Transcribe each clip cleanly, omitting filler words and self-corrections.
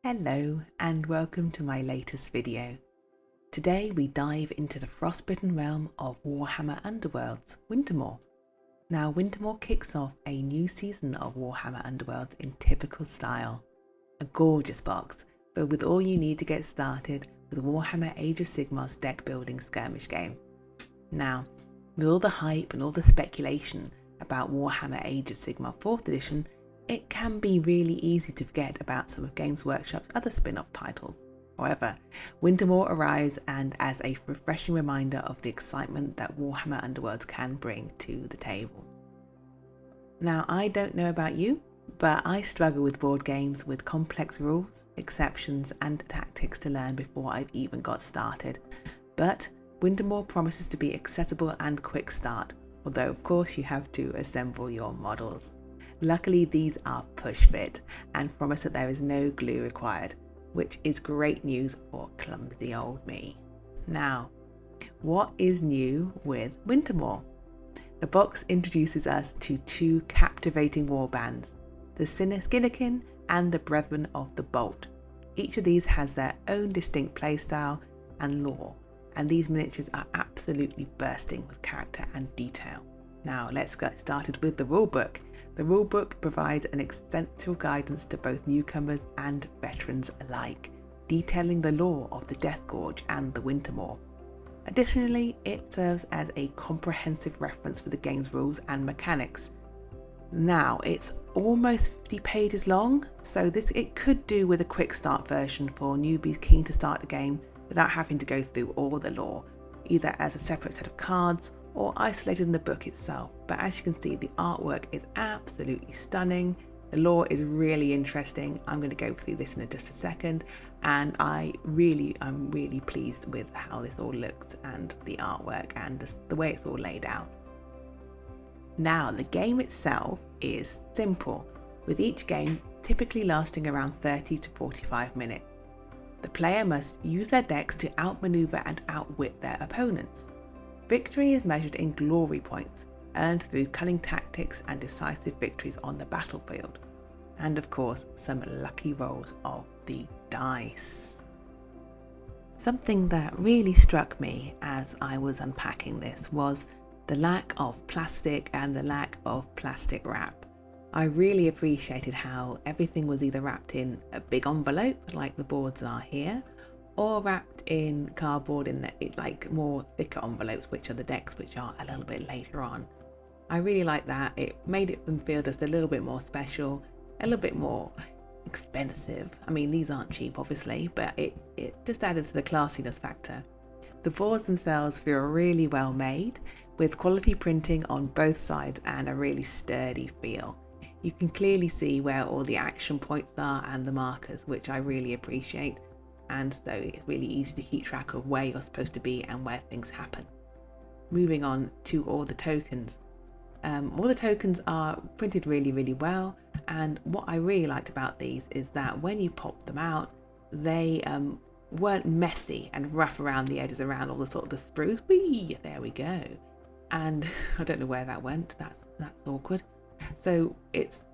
Hello and welcome to my latest video. Today we dive into the frostbitten realm of Warhammer Underworlds, Wintermaw. Now Wintermaw kicks off a new season of Warhammer Underworlds in typical style. A gorgeous box, but with all you need to get started with Warhammer Age of Sigmar's deck building skirmish game. Now, with all the hype and all the speculation about Warhammer Age of Sigmar 4th edition, it can be really easy to forget about some of Games Workshop's other spin-off titles. However, Wintermaw arrives and as a refreshing reminder of the excitement that Warhammer Underworlds can bring to the table. Now, I don't know about you, but I struggle with board games with complex rules, exceptions and tactics to learn before I've even got started. But Wintermaw promises to be accessible and quick start, although of course you have to assemble your models. Luckily these are push fit and promise that there is no glue required, which is great news for clumsy old me. Now, what is new with Wintermaw? The box introduces us to two captivating warbands, the Skinnerkin and the Brethren of the Bolt. Each of these has their own distinct playstyle and lore, and these miniatures are absolutely bursting with character and detail. Now let's get started with the rulebook. The rulebook provides an essential guidance to both newcomers and veterans alike, detailing the lore of the Death Gorge and the Wintermaw. Additionally, it serves as a comprehensive reference for the game's rules and mechanics. Now, it's almost 50 pages long, so it could do with a quick start version for newbies keen to start the game without having to go through all the lore, either as a separate set of cards or isolated in the book itself. But as you can see, the artwork is absolutely stunning. The lore is really interesting. I'm going to go through this in just a second, and I'm really pleased with how this all looks and the artwork and just the way it's all laid out. Now, the game itself is simple, with each game typically lasting around 30 to 45 minutes. The player must use their decks to outmaneuver and outwit their opponents. Victory is measured in glory points, earned through cunning tactics and decisive victories on the battlefield. And of course, some lucky rolls of the dice. Something that really struck me as I was unpacking this was the lack of plastic and the lack of plastic wrap. I really appreciated how everything was either wrapped in a big envelope like the boards are here, or wrapped in cardboard in like more thicker envelopes, which are the decks, which are a little bit later on. I really like that. It made it feel just a little bit more special, a little bit more expensive. I mean, these aren't cheap obviously, but it just added to the classiness factor. The boards themselves feel really well made, with quality printing on both sides and a really sturdy feel. You can clearly see where all the action points are and the markers, which I really appreciate. And so it's really easy to keep track of where you're supposed to be and where things happen. Moving on to all the tokens. All the tokens are printed really well, and what I really liked about these is that when you pop them out, they weren't messy and rough around the edges, around all the sort of the sprues. Whee! There we go. And I don't know where that went. That's awkward. So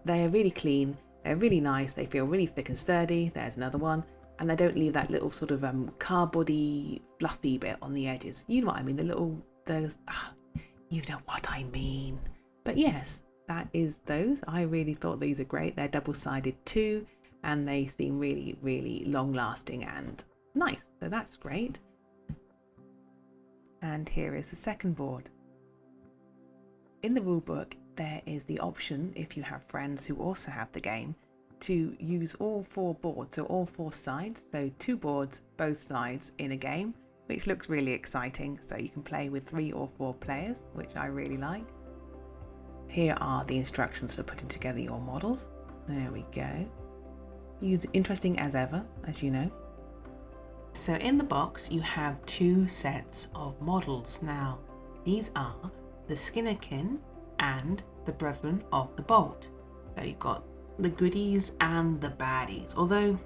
they're really clean, they're really nice, they feel really thick and sturdy. There's another one. And they don't leave that little sort of cardboardy fluffy bit on the edges. You know what I mean, you know what I mean. But yes, that is those. I really thought these are great. They're double-sided too, and they seem really long lasting and nice. So that's great. And here is the second board. In the rulebook, there is the option, if you have friends who also have the game, to use all four boards, so all four sides, so two boards both sides in a game, which looks really exciting. So you can play with 3 or 4 players, which I really like. Here are the instructions for putting together your models. There we go. Interesting as ever, as you know. So in the box you have 2 sets of models. Now these are the Skinnerkin and the Brethren of the Bolt. So you've got the goodies and the baddies, although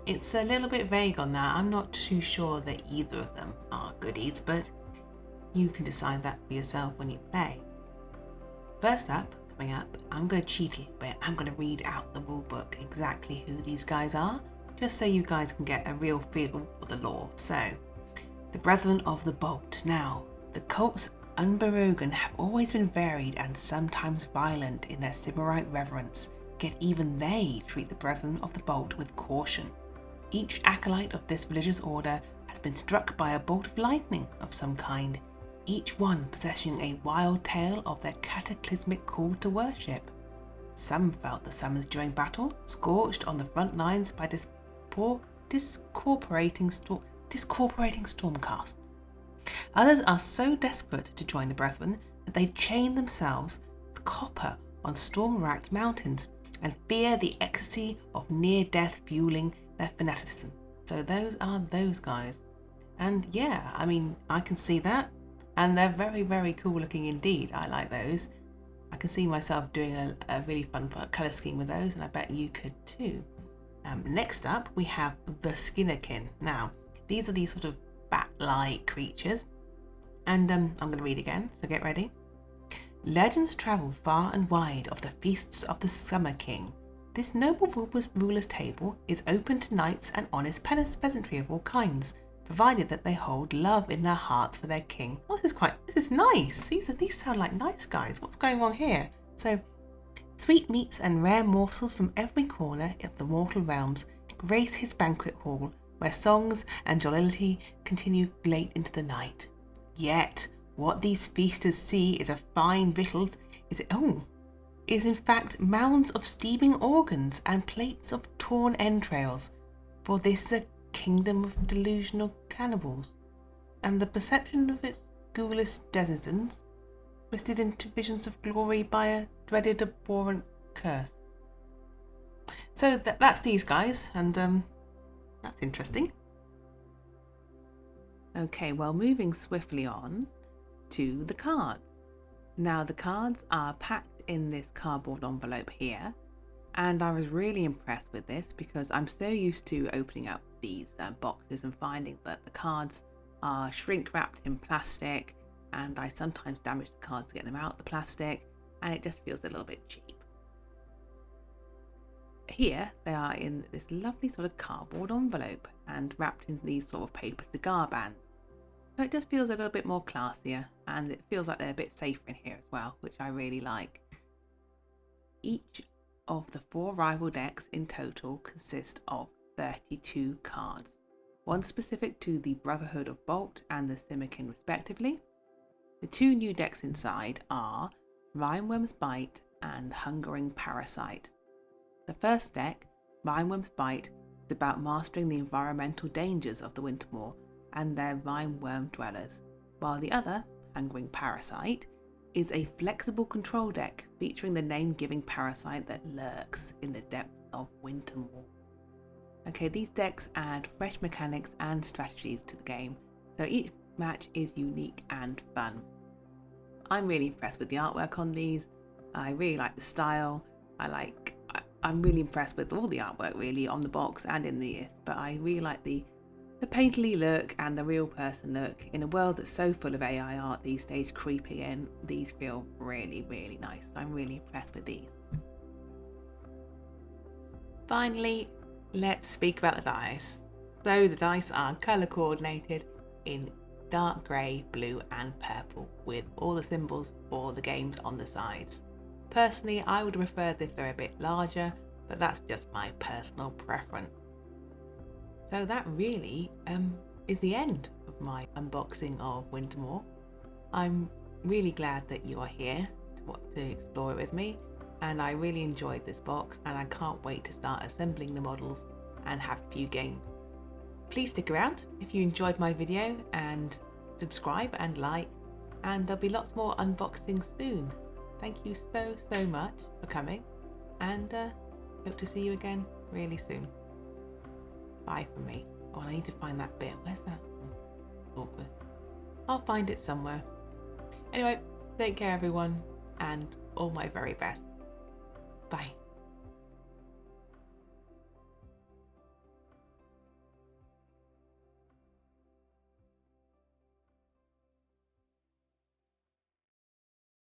it's a little bit vague on that. I'm not too sure that either of them are goodies, but you can decide that for yourself when you play. First up, coming up, I'm going to cheat a little bit. I'm going to read out the rule book exactly who these guys are, just so you guys can get a real feel for the lore. So, the Brethren of the Bolt. Now, the cults Unberogan have always been varied and sometimes violent in their Sybarite reverence, yet even they treat the Brethren of the Bolt with caution. Each acolyte of this religious order has been struck by a bolt of lightning of some kind, each one possessing a wild tale of their cataclysmic call to worship. Some felt the summons during battle, scorched on the front lines by discorporating stormcasts. Others are so desperate to join the Brethren that they chain themselves with copper on storm-racked mountains and fear the ecstasy of near-death fueling their fanaticism. So those are those guys. And yeah, I mean, I can see that. And they're very, very cool looking indeed. I like those. I can see myself doing a really fun colour scheme with those, and I bet you could too. Next up, we have the Skinnerkin. Now, these are these sort of bat-like creatures. And I'm going to read again, so get ready. Legends travel far and wide of the feasts of the Summer King. This noble ruler's table is open to knights and honest peasantry of all kinds, provided that they hold love in their hearts for their king. Oh, this is nice. These sound like nice guys. What's going on here? So, sweet meats and rare morsels from every corner of the mortal realms grace his banquet hall, where songs and jollity continue late into the night. Yet, what these feasters see is a fine victuals is in fact mounds of steaming organs and plates of torn entrails, for this is a kingdom of delusional cannibals, and the perception of its ghoulish denizens twisted into visions of glory by a dreaded abhorrent curse. So that's these guys, and that's interesting. Okay, well, moving swiftly on to the cards. Now, the cards are packed in this cardboard envelope here, and I was really impressed with this because I'm so used to opening up these boxes and finding that the cards are shrink wrapped in plastic, and I sometimes damage the cards to get them out the plastic, and it just feels a little bit cheap. Here they are in this lovely sort of cardboard envelope and wrapped in these sort of paper cigar bands. So it just feels a little bit more classier, and it feels like they're a bit safer in here as well, which I really like. Each of the 4 rival decks in total consist of 32 cards, one specific to the Brotherhood of Bolt and the Simmerkin respectively. The 2 new decks inside are Rhineworm's Bite and Hungering Parasite. The first deck, Rhineworm's Bite, is about mastering the environmental dangers of the Wintermaw and their Rhineworm dwellers, while the other, Hungering Parasite, is a flexible control deck featuring the name-giving parasite that lurks in the depths of Wintermaw. Okay, these decks add fresh mechanics and strategies to the game, so each match is unique and fun. I'm really impressed with the artwork on these. I really like the style. I'm really impressed with all the artwork really on the box and in these, but I really like the painterly look and the real person look. In a world that's so full of AI art these days creeping in, these feel really, really nice. I'm really impressed with these. Finally, let's speak about the dice. So the dice are colour coordinated in dark grey, blue and purple with all the symbols for the games on the sides. Personally, I would have preferred if they're a bit larger, but that's just my personal preference. So that really is the end of my unboxing of Wintermaw. I'm really glad that you are here to explore it with me, and I really enjoyed this box, and I can't wait to start assembling the models and have a few games. Please stick around if you enjoyed my video, and subscribe and like, and there'll be lots more unboxings soon. Thank you so much for coming, and hope to see you again really soon. Bye from me. Oh, I need to find that bit. Where's that? Oh, awkward. I'll find it somewhere. Anyway, take care everyone, and all my very best. Bye.